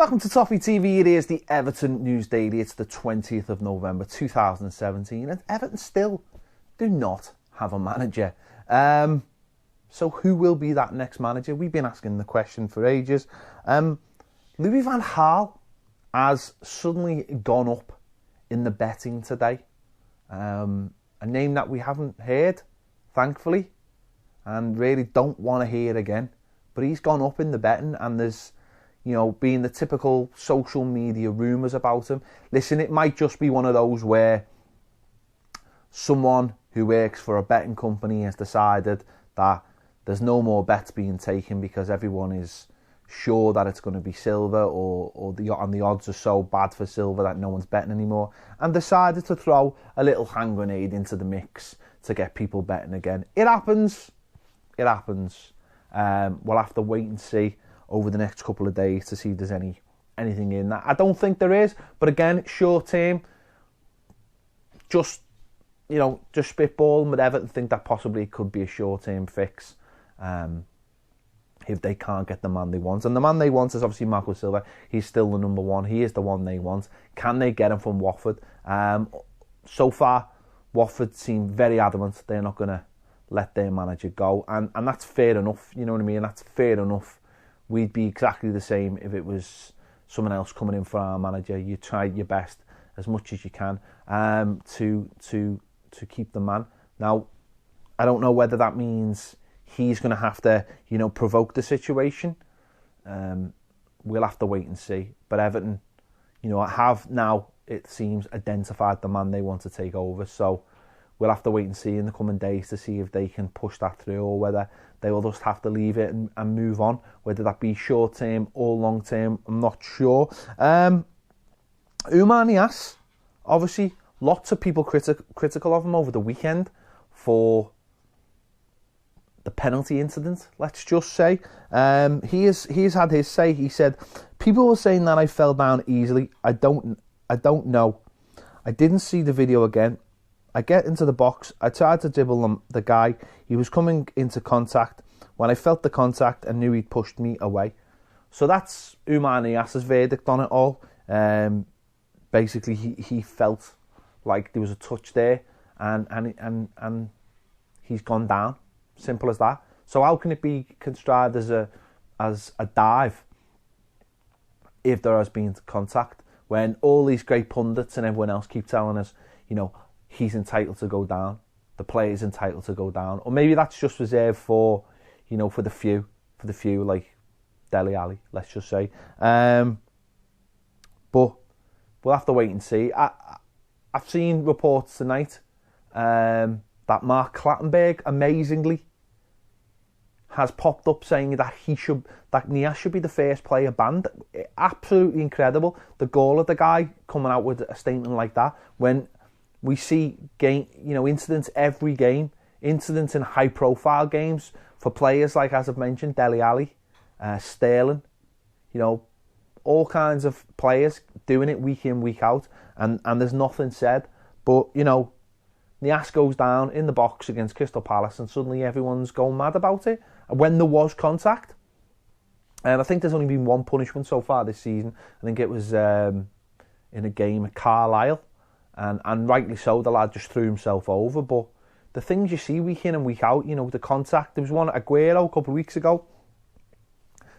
Welcome to Toffee TV. It is the Everton News Daily. It's the 20th of November 2017 and Everton still do not have a manager. So who will be that next manager? We've been asking the question for ages. Louis van Gaal has suddenly gone up in the betting today. A name that we haven't heard, thankfully, and really don't want to hear again. But he's gone up in the betting, and there's, being the typical social media rumours about him. Listen, it might just be one of those where someone who works for a betting company has decided that there's no more bets being taken because everyone is sure that it's going to be silver, or the odds are so bad for silver that no one's betting anymore, and decided to throw a little hand grenade into the mix to get people betting again. It happens. It happens. We'll have to wait and see over the next couple of days to see if there's anything in that. I don't think there is, but again, short term, just spitballing, but Everton think that possibly it could be a short term fix if they can't get the man they want. And the man they want is obviously Marco Silva. He's still the number one. He is the one they want. Can they get him from Watford? So far, Watford seem very adamant they're not going to let their manager go, and that's fair enough. You know what I mean? That's fair enough. We'd be exactly the same if it was someone else coming in for our manager. You try your best as much as you can to keep the man. Now, I don't know whether that means he's going to have to, provoke the situation. We'll have to wait and see. But Everton, have now, it seems, identified the man they want to take over. So we'll have to wait and see in the coming days to see if they can push that through, or whether they will just have to leave it and move on. Whether that be short term or long term, I'm not sure. Oumar Niasse, obviously, lots of people critical of him over the weekend for the penalty incident, let's just say. He's had his say. He said, "People were saying that I fell down easily. I don't know. I didn't see the video again. I get into the box. I tried to dribble the guy. He was coming into contact. When I felt the contact, I knew he'd pushed me away." So that's Oumar Niasse's verdict on it all. Basically, he felt like there was a touch there, and he's gone down. Simple as that. So how can it be construed as a dive if there has been contact, when all these great pundits and everyone else keep telling us, he's entitled to go down, the player's entitled to go down? Or maybe that's just reserved for, for the few like Dele Alli, let's just say. But we'll have to wait and see. I've seen reports tonight that Mark Clattenburg, amazingly, has popped up saying that Niasse should be the first player banned. Absolutely incredible. The goal of the guy coming out with a statement like that, when we see incidents every game, incidents in high-profile games for players like, as I've mentioned, Dele Alli, Sterling, all kinds of players doing it week in, week out, and there's nothing said. But, Niasse goes down in the box against Crystal Palace, and suddenly everyone's going mad about it, when there was contact. I think there's only been one punishment so far this season. I think it was in a game at Carlisle, and rightly so, the lad just threw himself over. But the things you see week in and week out, the contact. There was one at Aguero a couple of weeks ago.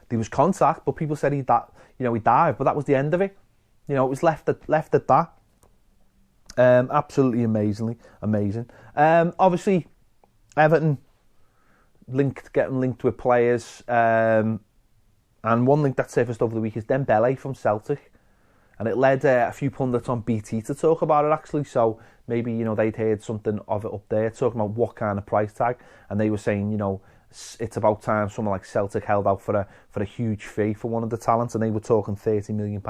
There was contact, but people said he dived, but that was the end of it. It was left at that. Absolutely amazing. Obviously, Everton getting linked with players, and one link that surfaced over the week is Dembele from Celtic, and it led a few pundits on BT to talk about it, actually. So maybe they'd heard something of it up there, talking about what kind of price tag, and they were saying it's about time someone like Celtic held out for a huge fee for one of the talents, and they were talking £30 million.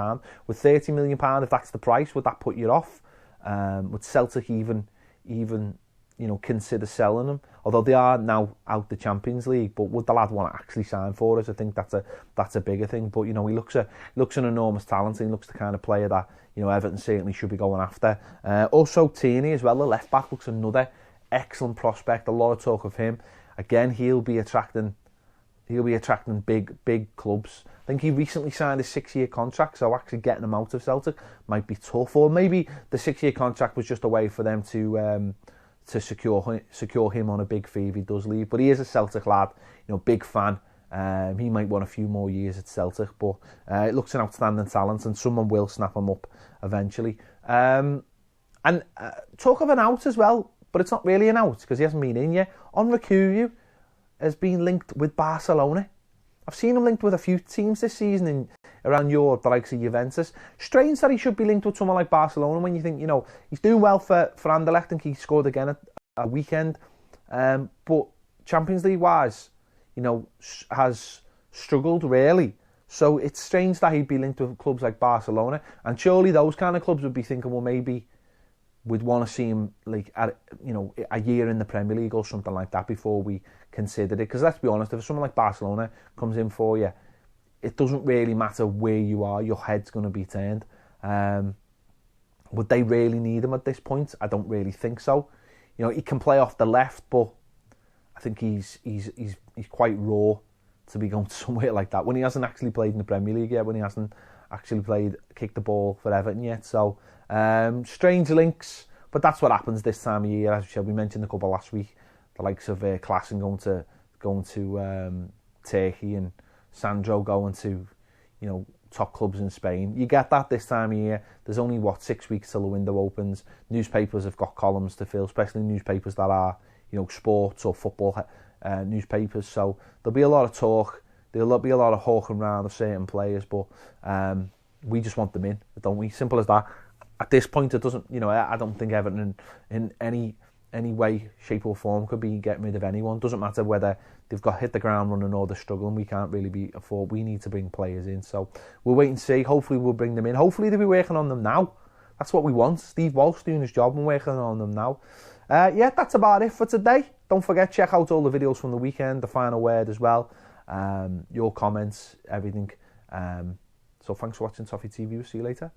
With £30 million, if that's the price, would that put you off? Would Celtic even consider selling him? Although they are now out the Champions League, but would the lad want to actually sign for us? I think that's a bigger thing. But he looks an enormous talent, and he looks the kind of player that Everton certainly should be going after. Also Tierney as well, the left back, looks another excellent prospect. A lot of talk of him. Again, he'll be attracting he'll be attracting big clubs. I think he recently signed a 6-year contract, so actually getting him out of Celtic might be tough. Or maybe the 6-year contract was just a way for them to secure him on a big fee if he does leave. But he is a Celtic lad, big fan. He might want a few more years at Celtic, but it looks an outstanding talent, and someone will snap him up eventually. And talk of an out as well, but it's not really an out because he hasn't been in yet. Onrekuru has been linked with Barcelona. I've seen him linked with a few teams this season around Europe, the likes of Juventus. Strange that he should be linked with someone like Barcelona when you think, he's doing well for Anderlecht. I think he scored again at a weekend. But Champions League-wise, has struggled really. So it's strange that he'd be linked with clubs like Barcelona. And surely those kind of clubs would be thinking, well, maybe we'd want to see him like at a year in the Premier League or something like that before we considered it. Because let's be honest, if someone like Barcelona comes in for you, it doesn't really matter where you are, your head's going to be turned. Would they really need him at this point? I don't really think so. He can play off the left, but I think he's quite raw to be going somewhere like that when he hasn't actually played in the Premier League yet, when he hasn't actually kicked the ball for Everton yet. So strange links, but that's what happens this time of year. As we mentioned a couple last week, the likes of Klaassen going to Turkey and Sandro going to top clubs in Spain. You get that this time of year. There's only 6 weeks till the window opens. Newspapers have got columns to fill, especially newspapers that are sports or football newspapers. So there'll be a lot of talk. There'll be a lot of hawking around of certain players, but we just want them in, don't we? Simple as that. At this point, it doesn't. I don't think Everton in any way, shape or form could be getting rid of anyone. Doesn't matter whether they've got hit the ground running or they're struggling. We can't really afford. We need to bring players in. So we'll wait and see. Hopefully we'll bring them in. Hopefully they'll be working on them now. That's what we want. Steve Walsh doing his job and working on them now. That's about it for today. Don't forget, check out all the videos from the weekend, the final word as well. Your comments, everything. So thanks for watching Toffee TV. We'll see you later.